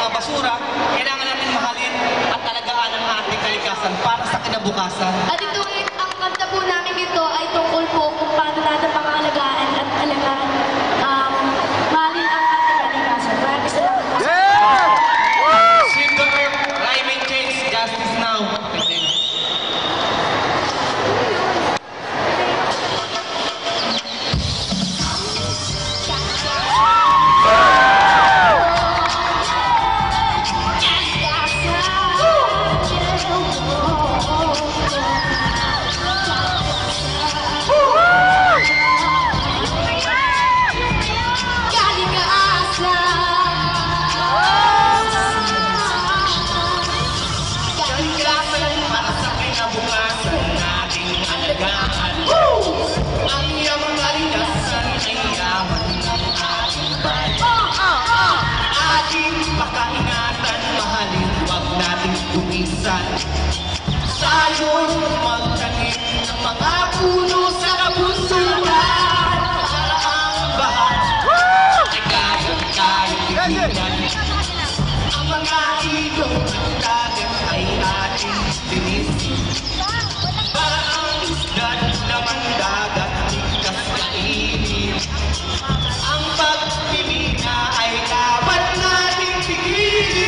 mga basura, kailangan natin mahalin at alagaan ang ating kalikasan para sa kinabukasan. At ito, ang kanta po namin ito ay tungkol po kung paano natin pangalagaan at alagaan, mahalin ang ating kalikasan. Maraming salamat po. Save the earth, climate change, justice now. Tayo'y magtanim ng mga puno sa kabunsuan para ang baha ay kayang-kayang tingnan. Ang mga ilog ng dagat ay ating linisin para ang isda naman dagat ligtas kainin. Ang pagpipina ay dapat nating pigilin.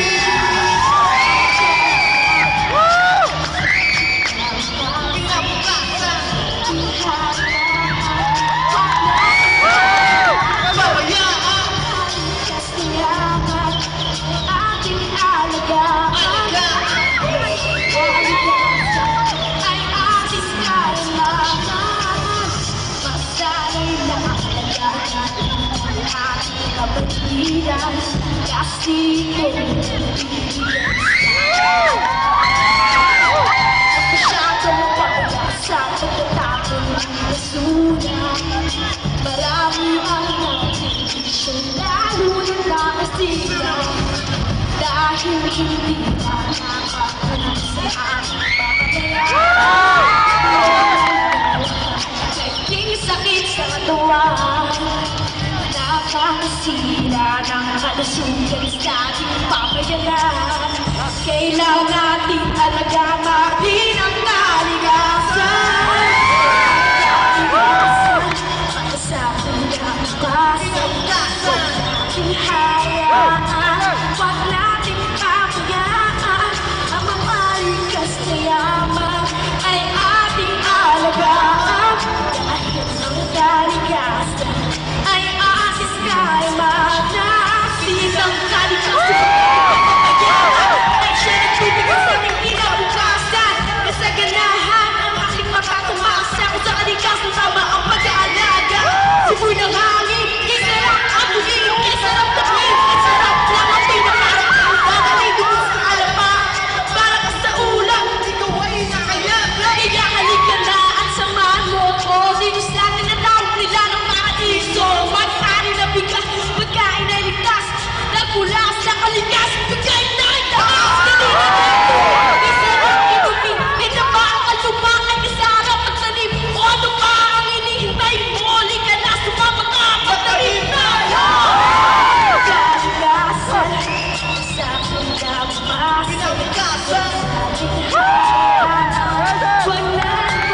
Marami ang nagtitisyon, lalo na nakasira dahil hindi na nakakulang sa aking pagkaya. Naging sakit sa katawan, nakakasira ng kalusugan sa ating papayagan. Kailangan natin alagaan natin ang kalikasan. Huwag nating pabayaan ang mga likas na yaman ay ating alagaan. Dahil ang kalikasan ay ating kailangan. Silang kalikasan ay siya nagbibigay sa ating kinabukasan. Kasaganahan ang ating matatumasa kung sa kalikasan tama ang pag-aalaga. Sipur ng hangin, isarap ang bugin, isarap takmin, isarap lang ang pinakaarapan. Dadalay doon sa alapa, para ka sa ulam, ikaw ay nakayag. Kaya halika na at samahan mo ko. Dito sa atin na tawag nila ng paraiso. Mag-ari na bigas, pagkain ay ligtas. Nagmula sa kalikasan, pagkain na itaas. Kanina dito, isarap itumi, itaba ang kalupang at isarap at tanim. O ano pa ang hinihintay mo? Halika na, sumama ka, pagtanim tayo! Kalikasan, sa ating kalikasan, huwag natin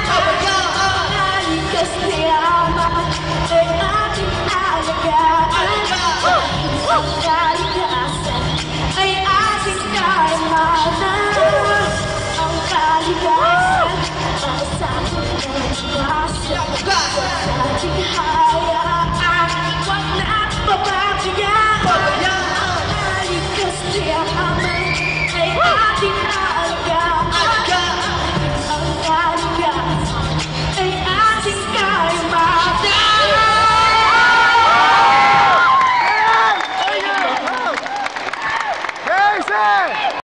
pabayaan. Likas na yaman ay ating alagaan. Ang kalikasan ay ating kailangan. Ang kalikasan para sa ating kalikasan. Huwag nating hayaan, huwag natin pabayaan. Ang likas na yaman ay ating alagaan.